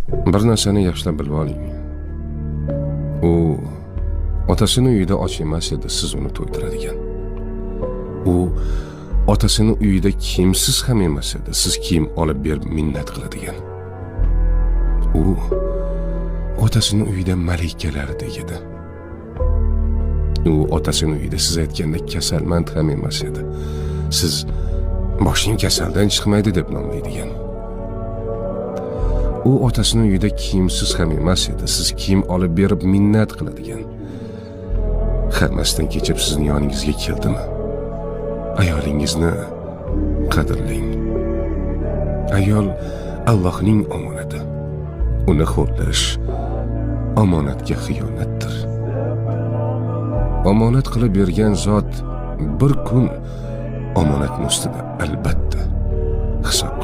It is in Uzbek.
Bir narsani yaxshilab bilib oling. U otasini uyida och emas edi, siz uni to'ydiradigan. U otasini uyida kiyimsiz ham emas edi, siz kiyim olib berib minnat qiladigan. U otasini uyida malikalardek edi. U otasini uyida siz aytganda kasalmand ham emas edi. Siz boshing kasaldan chiqmaydi deb nomlaydigan. U otasini uyida kiyimsiz ham emas edi. Siz kiyim olib berib minnat qiladigan. Hammasdan kechib sizning yoningizga keldimi? Ayolingizni qadrlang. Ayol Allohning omonati. Uni xo'rlash omonatga xiyonatdir. Omonat qilib bergan zot bir kun omonatning ustida albatta hisob